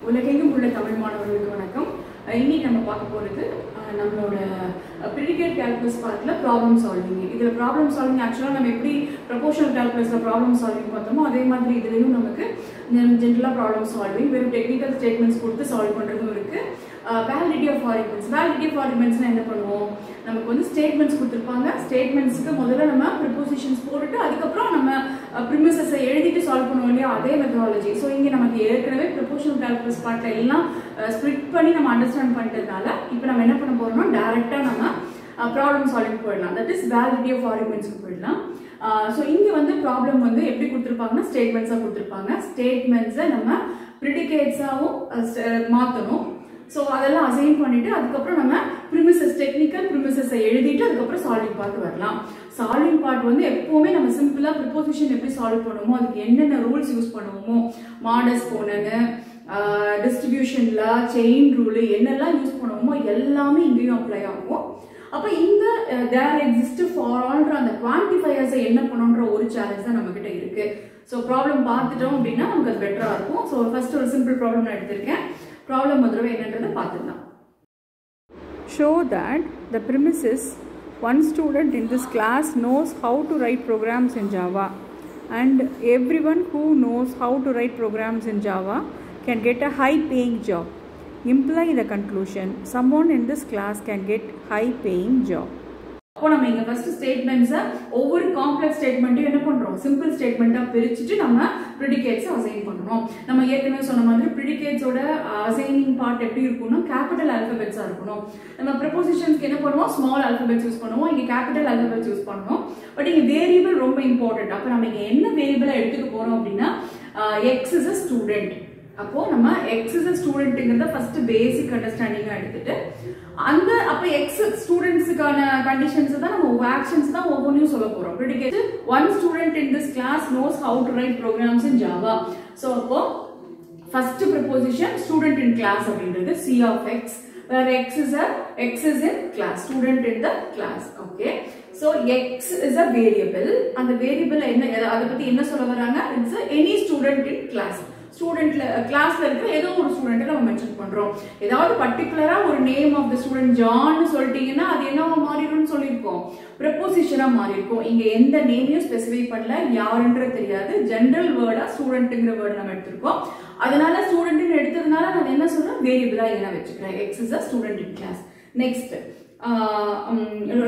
உலகெங்கும் உள்ள தமிழ் மாணவர்களுக்கு வணக்கம். இன்னைக்கு நம்ம பார்க்க போகிறது நம்மளோட ப்ரிடிகேட் கால்குலஸ் பார்ட்டில் ப்ராப்ளம் சால்விங். இதில் ப்ராப்ளம் சால்விங் ஆக்சுவலாக நம்ம எப்படி ப்ரொபோஷனல் கால்குலஸில் ப்ராப்ளம் சால்விங் பார்த்தோமோ அதே மாதிரி இதுலேயும் நமக்கு ஜென்ரலாக ப்ராப்ளம் சால்விங் வெறும் டெக்னிக்கல் ஸ்டேட்மெண்ட்ஸ் கொடுத்து சால்வ் பண்ணுறதும் இருக்குது. வேலிடிட்டி ஆஃப் ஆர்குமெண்ட்ஸ்னால் என்ன பண்ணுவோம், நமக்கு வந்து ஸ்டேட்மெண்ட்ஸ் கொடுத்துருப்பாங்க. ஸ்டேட்மெண்ட்ஸ்க்கு முதல்ல நம்ம ப்ரிப்போசிஷன்ஸ் போட்டுட்டு அதுக்கப்புறம் நம்ம ப்ரிமிசஸை எழுதிட்டு சால்வ் பண்ணுவோம் இல்லையா, அதே மெத்தடாலஜி. ஸோ இங்கே நமக்கு ஏற்கனவே ப்ரொபோஷனல் கால்குலஸ் பார்ட்டில் எல்லாம் ஸ்ப்ளிட் பண்ணி நம்ம அண்டர்ஸ்டாண்ட் பண்ணிட்டதுனால இப்போ நம்ம என்ன பண்ண போகிறோம்னா டேரெக்டாக நம்ம ப்ராப்ளம் சால்விங் போயிடலாம். தட் இஸ் வேலிடிட்டி ஆஃப் ஆர்குமெண்ட்ஸ்க்கு போயிடலாம். ஸோ இங்கே வந்து ப்ராப்ளம் வந்து எப்படி கொடுத்துருப்பாங்கன்னா ஸ்டேட்மெண்ட்ஸாக கொடுத்துருப்பாங்க. ஸ்டேட்மெண்ட்ஸை நம்ம ப்ரிடிகேட்ஸாகவும் மாற்றணும். ஸோ அதெல்லாம் அசைன் பண்ணிட்டு அதுக்கப்புறம் நம்ம டெக்னிக்கல் ப்ரிமிசஸை எழுதிட்டு அதுக்கப்புறம் சால்விங் பார்ட் வரலாம். சால்விங் பார்ட் வந்து எப்பவுமே நம்ம சிம்பிளா ப்ரிப்போசிஷன் எப்படி சால்வ் பண்ணுவோமோ அதுக்கு என்னென்ன ரூல்ஸ் யூஸ் பண்ணுவோமோ, மாடஸ் போனது, டிஸ்ட்ரிபியூஷன்ல செயின் ரூல் என்னெல்லாம் யூஸ் பண்ணுவோமோ எல்லாமே இங்கேயும் அப்ளை ஆகும். அப்போ இந்த தேர் எக்ஸிஸ்ட் ஃபார் ஆல்ன்ற அந்த குவான்டிஃபயர்ஸை என்ன பண்ணணுன்ற ஒரு சேலஞ்ச் தான் நம்ம கிட்ட இருக்கு. ஸோ ப்ராப்ளம் பார்த்துட்டோம் அப்படின்னா நமக்கு அது பெட்டரா இருக்கும். ஸோ ஃபர்ஸ்ட் ஒரு சிம்பிள் ப்ராப்ளம் நான் எடுத்திருக்கேன். ப்ராப்ளம் முதல்ல என்னன்றதை பார்த்துக்கலாம். Show that the premise is one student in this class knows how to write programs in Java, and everyone who knows how to write programs in Java can get a high paying job. Imply the conclusion, someone in this class can get high paying job. அப்போ நம்ம இங்க first ஸ்டேட்மெண்ட்ஸை ஒவ்வொரு complex ஸ்டேட்மெண்ட்டையும் என்ன பண்றோம், simple ஸ்டேட்மெண்ட்டா பிரிச்சுட்டு நம்ம ப்ரிடிகேட்ஸை assign பண்ணணும். நம்ம ஏற்கனவே சொன்ன மாதிரி ப்ரிடிகேட்ஸோட அசைனிங் பார்ட் எப்படி இருக்கும்னா கேபிட்டல் ஆல்பபெட்ஸா இருக்கணும். நம்ம ப்ரிப்போசிஷன்ஸ்க்கு என்ன பண்ணுவோம், ஸ்மால் ஆல்பபெட்ஸ் யூஸ் பண்ணுவோம். இங்க கேபிட்டல் ஆல்பபெட்ஸ் யூஸ் பண்ணணும். பட் இங்க வேரியபிள் ரொம்ப இம்பார்ட்டன்ட். அப்போ நம்ம இங்க என்ன வேரியபிளா எடுத்துக்க போறோம் அப்படின்னா எக்ஸ் இஸ் அ ஸ்டூடெண்ட். அப்போ நம்ம எக்ஸ் இஸ் அ ஸ்டூடெண்ட்ங்கிறத ஃபர்ஸ்ட் பேசிக் அண்டர்ஸ்டாண்டிங்கா எடுத்துட்டு அந்த அப்போ எக்ஸ் ஸ்டூடெண்ட்ஸுக்கான கண்டிஷன்ஸ் தான் நம்ம ஆக்ஷன்ஸ் தான் ஒவ்வொன்றையும் சொல்ல போறோம். Predicate one student in this class knows how to write programs in Java. So அப்போ first proposition student in class அப்படின்றது C of x, where x is in class, student in the class. Okay, so x is a variable. And the variable என்ன அத பத்தி என்ன சொல்ல வராங்க, it's any student in class. ஸ்டூடெண்ட்ல கிளாஸ்ல இருக்கிற ஏதோ ஒரு ஸ்டூடெண்ட்டை நம்ம மென்ஷன் பண்றோம். ஏதாவது பர்டிகுலரா ஒரு நேம் ஆஃப் த ஸ்டூடெண்ட் ஜான்னு சொல்லிட்டீங்கன்னா அது என்னவா மாறிடும்னு சொல்லியிருக்கோம், ப்ரப்போசிஷனா மாறி இருக்கும். இங்க எந்த நேமையும் ஸ்பெசிஃபை பண்ணல, யாருன்றது தெரியாது, ஜெனரல் வேர்டா ஸ்டூடெண்ட்ங்கிற வேர்டு நம்ம எடுத்திருக்கோம். அதனால ஸ்டூடெண்ட் எடுத்ததுனால நான் என்ன சொல்றேன், வேரியபிளா என்ன வச்சுக்கிறேன், x is a student in class. Next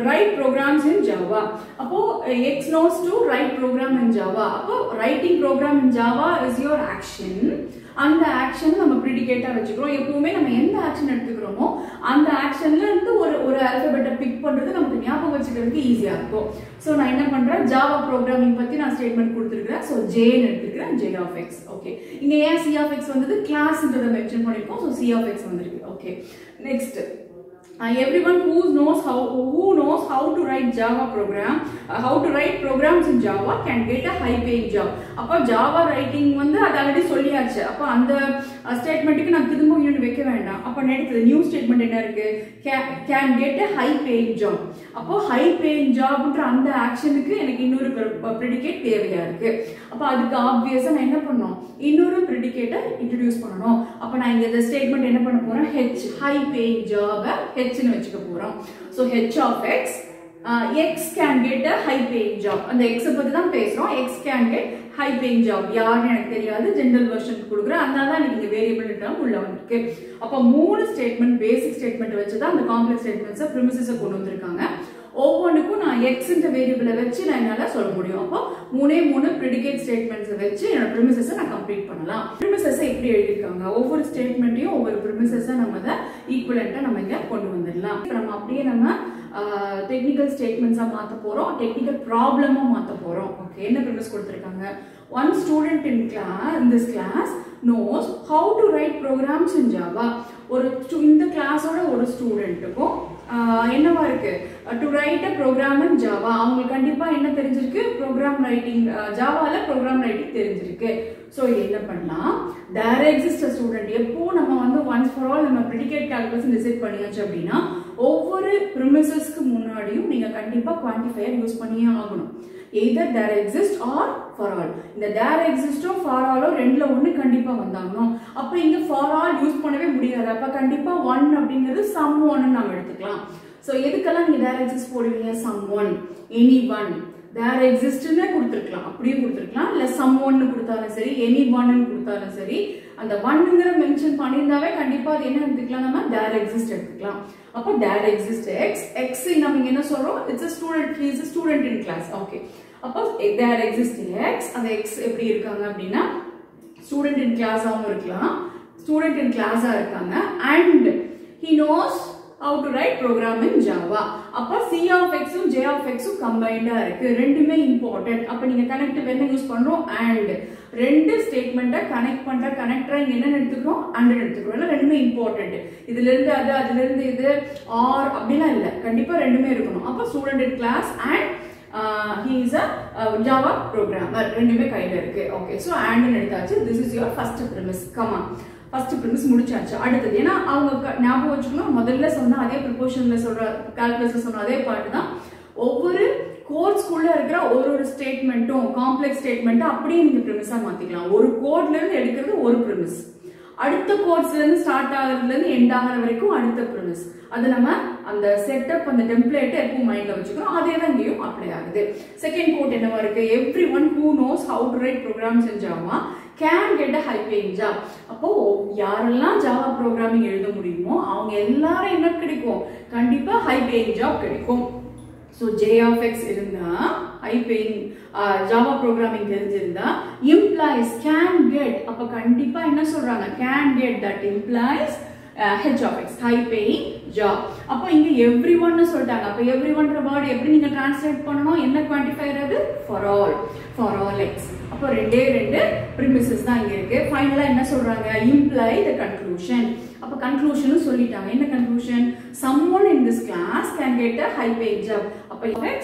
write programs in Java. அப்போ x knows to write program in Java. அப்போ writing program in Java is your action. அந்த ஆக்ஷன் நம்ம ப்ரிடிகேட்டா வச்சுக்கிறோம். எப்பவுமே நம்ம எந்த ஆக்ஷன் எடுத்துக்கிறோமோ அந்த ஆக்ஷன்ல இருந்து ஒரு ஆல்பபெட்டை பிக் பண்றது நமக்கு ஞாபகம் வச்சுக்கிறதுக்கு ஈஸியா இருக்கும். ஸோ நான் என்ன பண்றேன், ஜாவா ப்ரோக்ராமிங் பத்தி நான் ஸ்டேட்மெண்ட் கொடுத்துருக்கேன். ஸோ ஜேன்னு எடுத்துக்கிறேன், ஜே ஆஃப் எக்ஸ். ஓகே, இங்க ஏன் சி ஆஃப் எக்ஸ் வந்தது, கிளாஸ்ன்றதை மென்ஷன் பண்ணிருக்கோம். ஸோ சி ஆஃப் எக்ஸ் வந்திருக்கு. Okay, next everyone who knows how to write Java program, how to write programs in Java can get a high paying job. அப்போ Java writing வந்து அது already சொல்லியாச்சு. அப்போ அந்த ஸ்டேட்மெண்ட்டுக்கு நான் திரும்ப யூனிட் வைக்க வேண்டாம். அப்போ நெக்ஸ்ட் நியூ ஸ்டேட்மெண்ட் என்ன இருக்கு, can get a high paying job. அப்போ high paying jobன்ற அந்த ஆக்ஷனுக்கு எனக்கு இன்னொரு ப்ரிடிகேட் தேவையா இருக்கு. அப்போ அதுக்கு ஆப்வியஸா நான் என்ன பண்ணணும், இன்னொரு ப்ரிடிகேட்டை இன்ட்ரோடியூஸ் பண்ணணும். அப்போ நான் இந்த ஸ்டேட்மெண்ட் என்ன பண்ண போறேன், h high paying job ஹெச்னு வச்சுக்க போறோம். So h of x, x can get a high paying job. அந்த x பத்தி தான் பேசுறோம். x can get high paying job யாருன்னு எனக்கு தெரியாது, ஜெனரல் வெர்ஷன் கொடுக்குறேன். அதனால தான் எனக்கு வேரியபிள் டேர்ம் உள்ள வந்திருக்கு. அப்ப மூணு ஸ்டேட்மெண்ட், பேசிக் ஸ்டேட்மெண்ட் வச்சு தான் அந்த காம்ப்ளெக்ஸ் ஸ்டேட்மெண்ட்ஸ் ப்ரிமிசஸை கொண்டு வந்திருக்காங்க. ஒவ்வொன்றுக்கும் நான் எக்ஸ்ன்ற வேரியபிளை வச்சு நான் என்னால சொல்ல முடியும். அப்போ மூணு ப்ரிடிகேட் ஸ்டேட்மெண்ட்ஸை வச்சு என்னோட ப்ரிமிசஸை நான் கம்ப்ளீட் பண்ணலாம். ப்ரிமிசஸை எப்படி எழுதியிருக்காங்க, ஒவ்வொரு ஸ்டேட்மெண்ட்டையும் ஒவ்வொரு ப்ரிமிசஸை நம்ம அதை ஈக்குவலண்டா நம்ம இங்க கொண்டு வந்துடலாம். இப்போ நம்ம அப்படியே நம்ம டெக்னிக்கல் ஸ்டேட்மெண்ட்ஸா மாற்ற போறோம், டெக்னிக்கல் ப்ராப்ளமா மாற்ற போறோம். ஓகே, என்ன ப்ரிமிஸ் கொடுத்துருக்காங்க, one student in this class knows how to write programs in Java. ஒரு இந்த கிளாஸோட ஒரு ஸ்டூடெண்ட்டுக்கும் என்னவா இருக்கு to write a program in Java. அவங்களுக்கு கண்டிப்பா என்ன தெரிஞ்சிருக்கு, ப்ரோக்ராம் ரைட்டிங், ஜாவால ப்ரோக்ராம் ரைட்டிங் தெரிஞ்சிருக்கு. ஸோ இது என்ன பண்ணலாம், தேர் எக்ஸிஸ்ட் அ ஸ்டூடெண்ட். எப்போ நம்ம வந்து ஒன்ஸ் ஃபார் ஆல் நம்ம ப்ரெடிகேட் கால்குலஸ் டிசைட் பண்ணியாச்சு அப்படின்னா ஒவ்வொரு ப்ரிமிசஸ்க்கு முன்னாடியும் நீங்க கண்டிப்பா குவான்டிஃபையர் யூஸ் பண்ணியே ஆகணும். Either there exist or for all. இந்த தேர் எக்ஸிஸ்டோ ஃபார் ஆலோ ரெண்டுல ஒண்ணு கண்டிப்பா வந்தாகணும். அப்ப இங்க ஃபார் ஆல் யூஸ் பண்ணவே முடியாது. அப்ப கண்டிப்பா ஒன் அப்படிங்கிறது சம் ஒன்னு நம்ம எடுத்துக்கலாம். சோ எதுக்கெல்லாம் நீங்க தேர் எக்ஸிஸ்ட் போடுவீங்க, சம் ஒன், எனி ஒன், தேர் எக்ஸிஸ்ட்னே கொடுத்துருக்கலாம், அப்படியே கொடுத்துருக்கலாம், இல்ல சம் ஒன்னு கொடுத்தாலும் சரி, எனி ஒன்னு கொடுத்தாலும் சரி. அந்த ஒன்னுங்கிற மென்ஷன் பண்ணியிருந்தாவே கண்டிப்பா அது என்ன எடுத்துக்கலாம், நம்ம தேர் எக்ஸிஸ்ட் எடுத்துக்கலாம். அப்போ தேர் எக்ஸிஸ்ட் எக்ஸ், எக்ஸ் நம்ம என்ன சொல்றோம், it's a student, he is a student in class. Okay, அப்போ தேர் எக்ஸிஸ்ட் எக்ஸ், அந்த எக்ஸ் எப்படி இருக்காங்க அப்படின்னா ஸ்டூடெண்ட் இன் கிளாஸாவும் இருக்கலாம், ஸ்டூடெண்ட் இன் கிளாஸா இருக்காங்க, and he knows how to write program in Java. அப்ப C of x um J of x um combined இருக்கு, ரெண்டுமே important. அப்ப நீங்க கனெக்டிவ் என்ன யூஸ் பண்றோம், and. ரெண்டு ஸ்டேட்மெண்ட்டை கனெக்ட் பண்ற கனெக்டரா இங்க என்ன எடுத்துக்கிறோம், and எடுத்துக்கிறோம். ரெண்டுமே important. இதுல இருந்து அது, அதுல இருந்து இது, or அப்படிலாம் இல்ல, கண்டிப்பா ரெண்டுமே இருக்கணும். அப்ப student in class and he is a Java programmer, ரெண்டுமே கையில இருக்கு. ஓகே, சோ and எடுத்தாச்சு. This is your first premise. Come on, first premise முடிச்சாச்சு. அடுத்தது ஏன்னா அவங்க ஞாபகம் வச்சுக்கணும், முதல்ல சொன்ன அதே ப்ரொபோர்ஷன்ல சொல்ற கால்குலஸ்ல சொன்ன அதே பாட்டு தான். ஒவ்வொரு கோட்ஸ்குள்ள இருக்கிற ஒரு ஸ்டேட்மெண்ட்டும் காம்ப்ளெக்ஸ் ஸ்டேட்மெண்ட்டும் அப்படியே நீங்க ப்ரிமிஸா மாத்திக்கலாம். ஒரு கோட்ல இருந்து எடுக்கிறது ஒரு ப்ரிமிஸ், அடுத்த கோட்ஸ்ல இருந்து ஸ்டார்ட் ஆகிறதுல இருந்து எண்ட் ஆகிற வரைக்கும் அடுத்த ப்ரிமிஸ். அது நம்ம அந்த செட்டப், அந்த டெம்ப்ளேட் எப்பவும் மைண்ட்ல வச்சுக்கிறோம். அதே தான் இங்கேயும் அப்ளை ஆகுது. செகண்ட் கோட் என்னவா இருக்கு, everyone who knows how to write programs in Java can get a high paying job. அப்போ யாரெல்லாம் ஜாவா ப்ரோக்ராமிங் எழுத முடியுமோ அவங்க எல்லாரும் என்ன கிடைக்கும், கண்டிப்பா ஹை பேயிங் ஜாப் கிடைக்கும். ஸோ J of x இருந்தா ஹை பேயிங் ஜாவா ப்ரோக்ராமிங் தெரிஞ்சிருந்தா implies can get, அப்ப கண்டிப்பா என்ன சொல்றாங்க, can get, that implies H of x, high paying job. அப்ப இங்க everyone சொல்லிட்டாங்க. அப்ப everyone வேர்ட் எப்படி நீங்க டிரான்ஸ்லேட் பண்ணணும், என்ன குவான்டிஃபையர் அது, for all, for all x. அப்ப ரெண்டே ரெண்டு premises தான் இங்க இருக்கு. ஃபைனலா என்ன சொல்றாங்க, imply the conclusion. அப்ப கன்க்ளூஷனும் சொல்லிட்டாங்க. என்ன conclusion, someone in this class can get a high paying job. அப்ப x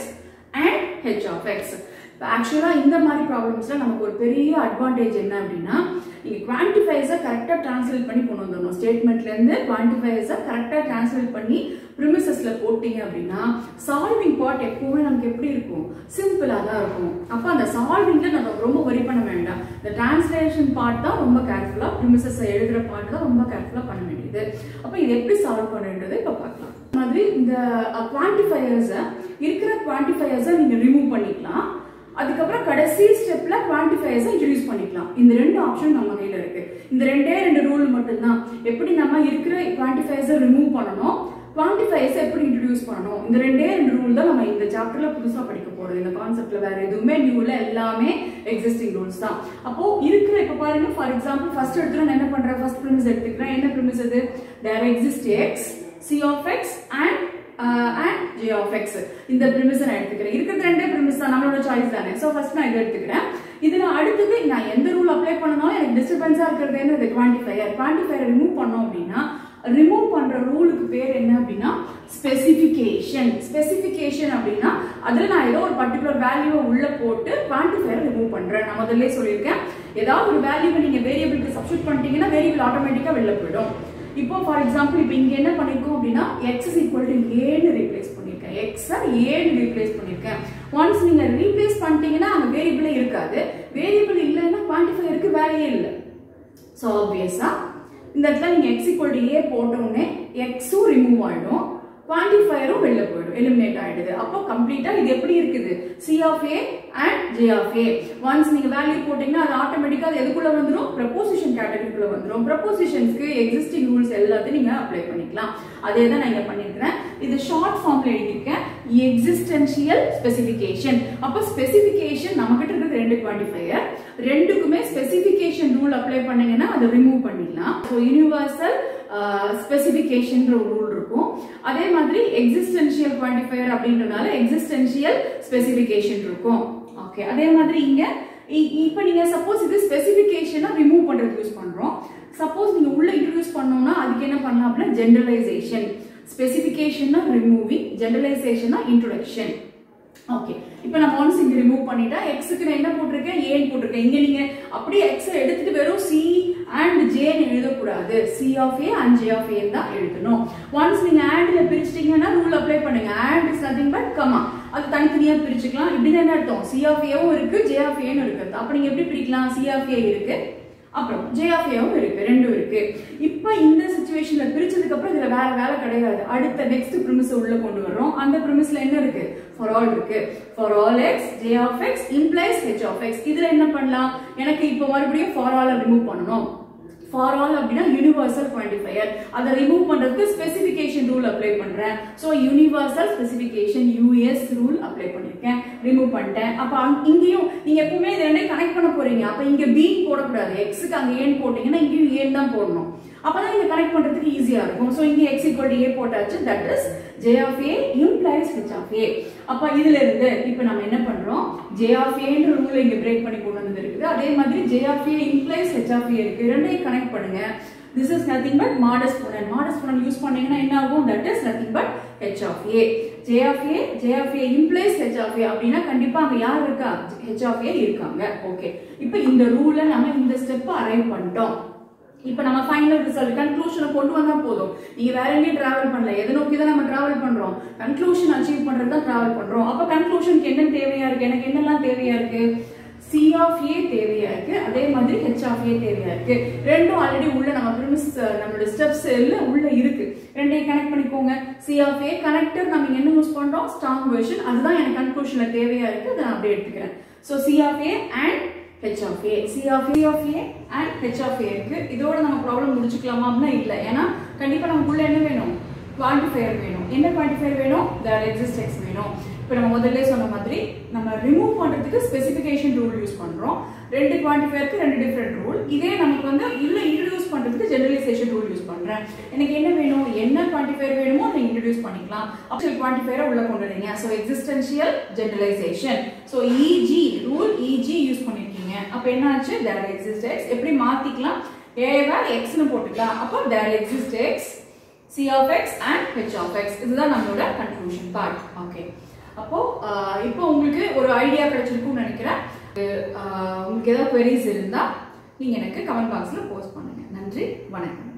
and H of x. ஆக்சுவலா இந்த மாதிரி ப்ராப்ளம்ஸ்ல நமக்கு ஒரு பெரிய அட்வான்டேஜ் என்ன அப்படின்னா, நீங்க குவான்டிஃபையர்ஸை கரெக்டா டிரான்ஸ்லேட் பண்ணி கொண்டு வந்துடணும். ஸ்டேட்மெண்ட்ல இருந்து குவான்டிஃபையர்ஸை கரெக்டா டிரான்ஸ்லேட் பண்ணி ப்ரிமிசஸ்ல போட்டீங்க அப்படின்னா சால்விங் பார்ட் எப்பவுமே நமக்கு எப்படி இருக்கும், சிம்பிளா தான் இருக்கும். அப்ப அந்த சால்விங்ல நம்ம ரொம்ப வரி பண்ண வேண்டாம். இந்த டிரான்ஸ்லேஷன் பார்ட் தான் ரொம்ப கேர்ஃபுல்லா, ப்ரிமிசஸ் எழுதுற பார்ட் தான் ரொம்ப கேர்ஃபுல்லா பண்ண வேண்டியது. அப்ப இது எப்படி சால்வ் பண்ணுறது இப்ப பார்க்கலாம். மாதிரி இந்த குவான்டிஃபையர்ஸை இருக்கிற குவான்டிஃபையர்ஸை நீங்க ரிமூவ் பண்ணிக்கலாம். அதுக்கப்புறம் கடைசி ஸ்டெப்ல குவான்டிஃபையர்ஸை இன்ட்ரோடியூஸ் பண்ணிக்கலாம். இந்த ரெண்டு ஆப்ஷன் நம்ம கையில இருக்கு. இந்த ரெண்டே ரெண்டு ரூல் மட்டும்தான். எப்படி நம்ம இருக்கிற குவான்டிஃபையர்ஸை ரிமூவ் பண்ணணும், குவான்டிஃபையர்ஸை எப்படி இன்ட்ரோடியூஸ் பண்ணணும், இந்த ரெண்டே ரெண்டு ரூல் தான் நம்ம இந்த சாப்டர்ல புதுசா படிக்க போறோம். இந்த கான்செப்ட்ல வேற எதுவுமே நியூ இல்ல, எல்லாமே எக்ஸிஸ்டிங் ரூல்ஸ் தான். அப்போ இருக்கிற இப்ப பாருங்க, ஃபார் எக்ஸாம்பிள் ஃபர்ஸ்ட் எடுத்து நான் என்ன பண்றேன், ஃபர்ஸ்ட் ப்ரிமிஸ் எடுத்துக்கிறேன். என்ன ப்ரிமிஸ் அது, there exist x, C of x and J of x. இந்த premise நான் எடுத்துக்கிறேன். இருக்கிறது ரெண்டே premise தான், நம்மளோட சாய்ஸ் தானே. சோ ஃபர்ஸ்ட் நான் இத எடுத்துக்கிறேன். இதுல அடுத்து நான் எந்த ரூல் அப்ளை பண்ணனும், எனக்கு டிஸ்டர்பன்ஸா இருக்கிறது என்னது, குவான்டிஃபையர். குவான்டிஃபையரை ரிமூவ் பண்ணோம் அப்படின்னா ரிமூவ் பண்ற ரூலுக்கு பேர் என்ன அப்படின்னா ஸ்பெசிஃபிகேஷன். ஸ்பெசிஃபிகேஷன் அப்படின்னா அதுல நான் ஏதோ ஒரு பர்టిక్యులர் வேல்யூவை உள்ள போட்டு குவான்டிஃபையரை ரிமூவ் பண்றேன். நான் முதல்லயே சொல்லியிருக்கேன், ஏதாவது ஒரு வேல்யூவை நீங்க வேரியபிளுக்கு சப்ஸ்டிட்யூட் பண்ணிட்டீங்கன்னா வேரியபிள் ஆட்டோமேட்டிக்கா வெளில போயிடும். இப்போ ஃபார் எக்ஸாம்பிள் இப்போ இங்க என்ன பண்ணிருக்கோம் அப்படின்னா x is equal to a ன்னு ரீப்ளேஸ் பண்ணிருக்கேன். x a ன்னு ரீப்ளேஸ் பண்ணிருக்கேன். once நீங்க ரீப்ளேஸ் பண்ணிட்டீங்கன்னா அங்க வேரியபிளே இருக்காது. வேரியபிள் இல்லைன்னா குவான்டிஃபையருக்கு வேல்யூவே இல்ல. சோ ஆப்வியஸா இந்த இடத்துல நீங்க x equal to a போட்ட உடனே x உம் ரிமூவ் ஆயிடும், குவான்டிஃபையரும் வெளில போயிடும், எலிமினேட் ஆயிடுது. அப்போ கம்ப்ளீட்டா இது எப்படி இருக்குது, C of a and J of a. once நீங்க வேல்யூ போட்டீங்கன்னா அது ஆட்டோமேட்டிக்கா அது எதுக்குள்ள வந்துரும், ப்ரொபோசிஷன் கேட்டகரிக்குள்ள வந்துரும். ப்ரொபோசிஷன்ஸ்க்கு எக்ஸிஸ்டிங் ரூல்ஸ் எல்லாத்தையும் நீங்க அப்ளை பண்ணிக்கலாம். அதே தான் நான் இங்க பண்ணிருக்கேன். இது ஷார்ட் ஃபார்ம்ல எழுதிருக்கேன், எக்ஸிஸ்டென்ஷியல் ஸ்பெசிஃபிகேஷன். அப்ப ஸ்பெசிஃபிகேஷன் நமக்கிட்ட இருக்கிற ரெண்டு குவான்டிஃபையர், ரெண்டுக்குமே ஸ்பெசிஃபிகேஷன் ரூல் அப்ளை பண்ணீங்கன்னா அதை ரிமூவ் பண்ணிடலாம். ஸோ யூனிவர்சல் ஸ்பெசிஃபிகேஷன் ரூல் இருக்கும். அதே மாதிரி எக்ஸிஸ்டென்ஷியல் குவான்டிஃபையர் அப்படின்றனால எக்ஸிஸ்டென்ஷியல் ஸ்பெசிஃபிகேஷன் இருக்கும். ஓகே, அதே மாதிரி இங்க இப்போ நீங்க சப்போஸ் இது ஸ்பெசிஃபிகேஷனை ரிமூவ் பண்றதுக்கு யூஸ் பண்றோம். சப்போஸ் நீங்க உள்ள இன்ட்ரோடியூஸ் பண்ணோம்னா அதுக்கு என்ன பண்ணலாம் அப்படின்னா ஜெனரலைசேஷன். ஸ்பெசிஃபிகேஷன்னா ரிமூவிங், ஜெனரலைசேஷன்னா இன்ட்ரோடக்ஷன். ஓகே, இப்போ நான் ஒன்ஸ் இங்க ரிமூவ் பண்ணிட்டா எக்ஸுக்கு நான் என்ன போட்டிருக்கேன், ஏன்னு போட்டிருக்கேன். இங்க நீங்க அப்படியே எக்ஸை எடுத்துட்டு வெறும் சி அண்ட் ஜேன்னு எழுதக்கூடாது, C of A and J of A தான் எழுதணும். ஒன்ஸ் நீங்க ஆண்ட்ல பிரிச்சிட்டீங்கன்னா ரூல் அப்ளை பண்ணுங்க. And is nothing but comma, அது தனித்தனியா பிரிச்சுக்கலாம். இப்படி என்ன அர்த்தம், சி ஆஃப் ஏவும் இருக்கு ஜே ஆஃப் ஏன்னு இருக்கு. அப்ப நீங்க எப்படி பிரிக்கலாம், சி ஆஃப் ஏ இருக்கு அப்புறம் ஜே ஆஃப் ஏவும் இருக்கு, ரெண்டும் இருக்கு. இப்போ இந்த சிச்சுவேஷன்ல பிரிச்சதுக்கு அப்புறம் இதுல வேற வேலை கிடையாது. அடுத்த நெக்ஸ்ட் ப்ரிமிஸ் உள்ள கொண்டு வரோம். அந்த ப்ரிமிஸ்ல என்ன இருக்கு, for all இருக்கு. for all x j of x implies h of x. இதுல என்ன பண்ணலாம், எனக்கு இப்போ மறுபடியும் for all ரிமூவ் பண்ணனும். for all அப்படினா யுனிவர்சல் குவான்டிஃபையர், அதை ரிமூவ் பண்றதுக்கு ஸ்பெசிஃபிகேஷன் ரூல் அப்ளை பண்றேன். So universal specification US rule apply பண்ணிருக்கேன், ரிமூவ் பண்ணிட்டேன். அப்ப இங்கேயும் நீங்க எப்பவுமே இதை ரெண்டையும் கனெக்ட் பண்ண போறீங்க. அப்ப இங்க b போடக்கூடாது, xக்கு அங்க ஏன் போட்டீங்கன்னா இங்கேயும் ஏன் தான் போடணும். அப்பதான் நீங்க கனெக்ட் பண்றதுக்கு ஈஸியா இருக்கும். சோ இங்க x = a போட்டாச்சு, that is j of a implies h of a. அப்ப இதுல இருந்து இப்போ நம்ம என்ன பண்றோம், j of a ன்ற ரூலை இங்க பிரேக் பண்ணி கொண்டு வந்து இருக்குது. அதே மாதிரி j of a implies h of a இருக்கு, ரெண்டையும் கனெக்ட் பண்ணுங்க. this is nothing but mod exponent. mod exponent use பண்ணீங்கன்னா என்ன ஆகும், that is nothing but h of a. j of a implies h of a அப்படினா கண்டிப்பா அங்க யார் இருக்கா, h of a இருக்காங்க. ஓகே, இப்போ இந்த ரூலை நம்ம இந்த ஸ்டெப் அரைவ் பண்ணிட்டோம். இப்போ நம்ம ஃபைனல் ரிசல்ட் கன்க்ளூஷனை கொண்டு வந்தா போதும். நீங்க வேற எங்கேயும் டிராவல் பண்ணல, எதை நோக்கி தான் நம்ம டிராவல் பண்றோம், கன்க்ளூஷன் அச்சீவ் பண்றது தான் டிராவல் பண்றோம். அப்ப கன்க்ளூஷனுக்கு என்ன தேவையா இருக்கு, எனக்கு என்னெல்லாம் தேவையா இருக்கு, C of A தேவையா இருக்கு, அதே மாதிரி H of A தேவையா இருக்கு. ரெண்டும் ஆல்ரெடி உள்ள நம்ம ப்ரிமிஸ் நம்மளோட ஸ்டெப்ஸ் எல்லாம் உள்ள இருக்கு. ரெண்டையும் கனெக்ட் பண்ணிக்கோங்க. C of A கனெக்டர் நம்ம என்ன யூஸ் பண்றோம், ஸ்ட்ராங் வெர்ஷன். அதுதான் எனக்கு கன்க்ளூஷன்ல தேவையா இருக்கு, அதை நான் அப்படியே எடுத்துக்கிறேன். So C of A and H of A, C of A and H of A இருக்கு. இதோட நம்ம ப்ராப்ளம் முடிச்சுக்கலாமா அப்படின்னா இல்ல. ஏன்னா கண்டிப்பா நமக்குள்ள என்ன வேணும், குவான்டிஃபையர் வேணும். என்ன குவான்டிஃபையர் வேணும், there exists x வேணும். இப்போ நம்ம முதல்ல சொன்ன மாதிரி நம்ம ரிமூவ் பண்றதுக்கு ஸ்பெசிஃபிகேஷன் ரூல் யூஸ் பண்றோம். ரெண்டு குவான்டிஃபையருக்கு ரெண்டு டிஃபரெண்ட் ரூல். இதே நமக்கு வந்து இல்ல இன்ட்ரோடியூஸ் பண்றதுக்கு ஜெனரலைசேஷன் ரூல் யூஸ் பண்றேன். எனக்கு என்ன வேணும், என்ன குவான்டிஃபையர் வேணுமோ அதை இன்ட்ரோடியூஸ் பண்ணிக்கலாம். ஆக்சுவல் குவான்டிஃபையரை உள்ள கொண்டு வரீங்க. So existential generalisation. So EG rule EG use பண்ணிருக்கீங்க. அப்ப என்ன ஆச்சு, there exists x. எப்படி மாத்திக்கலாம், a வை x னு போட்டுக்கலாம். அப்ப there exists x, C of x and H of x. இதுதான் நம்மளோட கன்க்ளூஷன் பார்ட். ஓகே, அப்போ இப்போ உங்களுக்கு ஒரு ஐடியா கிடைச்சிருக்கும்னு நினைக்கிறேன். உங்களுக்கு ஏதாவது queries இருந்தா நீங்க எனக்கு கமெண்ட் பாக்ஸ்ல போஸ்ட் பண்ணுங்க. நன்றி, வணக்கம்.